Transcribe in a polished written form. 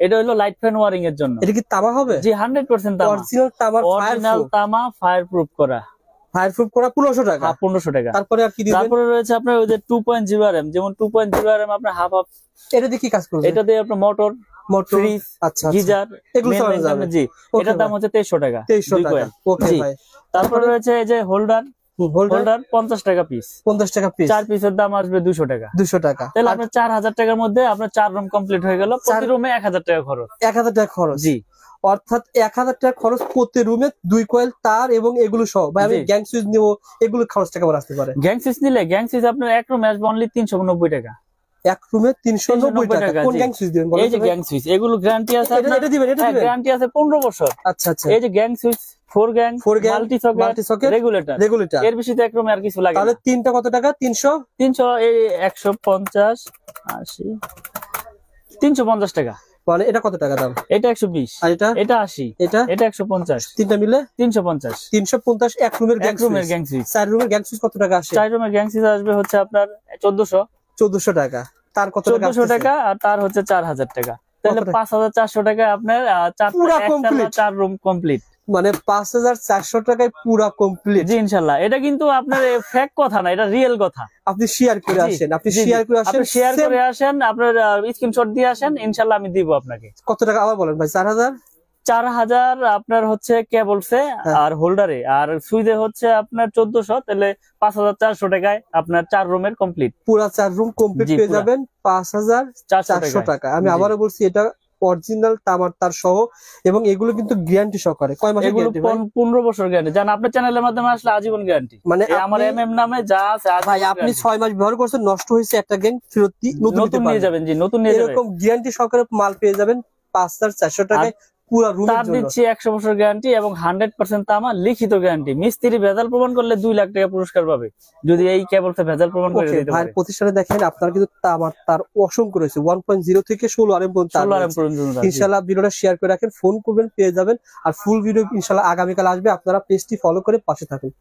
এটা হলো light fan wiring এর জন্য। এটা কি তামা হবে? জি 100% তামা, অরিজিনাল তামা, অরিজিনাল তামা, ফায়ার প্রুফ করা। ফায়ার প্রুফ করা 1500 টাকা। 1500 টাকা। তারপরে আর কি দিবেন? তারপরে রয়েছে আপনার ওই যে 2.0 RM, যেমন 2.0 RM আপনার হাফ হাফ। এটা দিয়ে কি কাজ করবে? এটা দিয়ে আপনার মোটর, ফ্রিজ, গিজার এগুলো চালানো যাবে। জি, এটার দাম হচ্ছে 2300 টাকা। 2300 টাকা। ওকে ভাই। তারপরে রয়েছে এই যে হোল্ডার 50 টাকা পিস। 50 টাকা পিস। 4 পিসের দাম আসবে 200 টাকা। 200 টাকা। তাহলে আপনার 4000 টাকার মধ্যে আপনার 4 রুম কমপ্লিট হয়ে গেল। প্রতি রুমে 1000 টাকা খরচ। 1000 টাকা খরচ। জি, অর্থাৎ 1000 টাকা খরচ প্রতি রুমে 2 কয়েল তার এবং এগুলো সহ। ভাই আমি গ্যাং সুইচ নিব, এগুলো খরচটা কেমন আসতে পারে? গ্যাং সুইচ নিলে, গ্যাং সুইচ আপনার এক রুমে আসবে অনলি 390 টাকা। এক রুমে 390 টাকা। কোন গ্যাং সুইচ দিবেন বলেন? এই যে গ্যাং সুইচ, এগুলো গ্যারান্টি আছে আপনার। এটা দিবেন, এটা দিবেন। গ্যারান্টি আছে 15 বছর। আচ্ছা আচ্ছা। এই যে gang switch 4 gang multi socket regulator. এর বেশি তো এক রুমে আর কিছু লাগে না। তাহলে তিনটা কত টাকা? 300 এই 150 80 350 টাকা। মানে এটা কত টাকা দাম? এটা 120, আর এটা 80, এটা 150। তিনটা মিলে 350। 350 এক রুমের গ্যাং সুইচ। 4 রুমের গ্যাং সুইচ কত টাকা আসে? 4 রুমের গ্যাং সুইচ আসবে হচ্ছে আপনার 1400 টাকা। তার কত টাকা? 1400 টাকা। আর তার হচ্ছে 4000 টাকা। তাহলে 5400 টাকা আপনার 4 রুম কমপ্লিট। মানে 5400 টাকায় পুরো কমপ্লিট। জি ইনশাআল্লাহ। এটা কিন্তু আপনার ফেক কথা না, এটা রিয়েল কথা। আপনি শেয়ার করে আসেন, শেয়ার করে আসেন, আপনার স্ক্রিনশট দিয়ে আসেন, ইনশাআল্লাহ আমি দিব আপনাকে। কত টাকা আবার বলেন ভাই? 4000 আপনার হচ্ছে কেবলসে আর হোল্ডারে, আর সুইচে হচ্ছে আপনার 1400। তাহলে 5400 টাকায় আপনার 4 রুমের কমপ্লিট। পুরো 4 রুম কমপ্লিট পেয়ে যাবেন 5400 টাকা। আমি আবারও বলছি, এটা অরিজিনাল তামার তার সহ, এবং এগুলো কিন্তু গ্যারান্টি সহকারে। কয় মাসের গ্যারান্টি ভাই? 15 বছর গ্যারান্টি। জান আপনার চ্যানেলের মাধ্যমে আসলে আজীবন গ্যারান্টি। মানে আমার এমএম নামে যা আছে ভাই, আপনি 6 মাস ব্যবহার করছেন, নষ্ট হয়েছে, একটা গ্যাং ফেরত নতুন নিয়ে যাবেন। জি, নতুন নিয়ে যাবেন। এরকম গ্যারান্টি সহকারে মাল পেয়ে যাবেন 5400 টাকায় পুরো রুমের জন্য। তার দিচ্ছি 100 বছর গ্যারান্টি এবং 100% তামা লিখিত গ্যারান্টি। মিস্ত্রি ভেজাল প্রমাণ করলে 2 লাখ টাকা পুরস্কার পাবে যদি এই কেবলসে ভেজাল প্রমাণ করে দিতে পারে। ভাই প্রতিষ্ঠানে দেখেন আপনারা কিন্তু তামার তার অসংখ্য রয়েছে, 1.0 থেকে 16 RM পর্যন্ত। ইনশাআল্লাহ ভিডিওটা শেয়ার করে রাখেন, ফোন করবেন, পেয়ে যাবেন। আর ফুল ভিডিও ইনশাআল্লাহ আগামীকাল আসবে। আপনারা পেজটি ফলো করে পাশে থাকুন।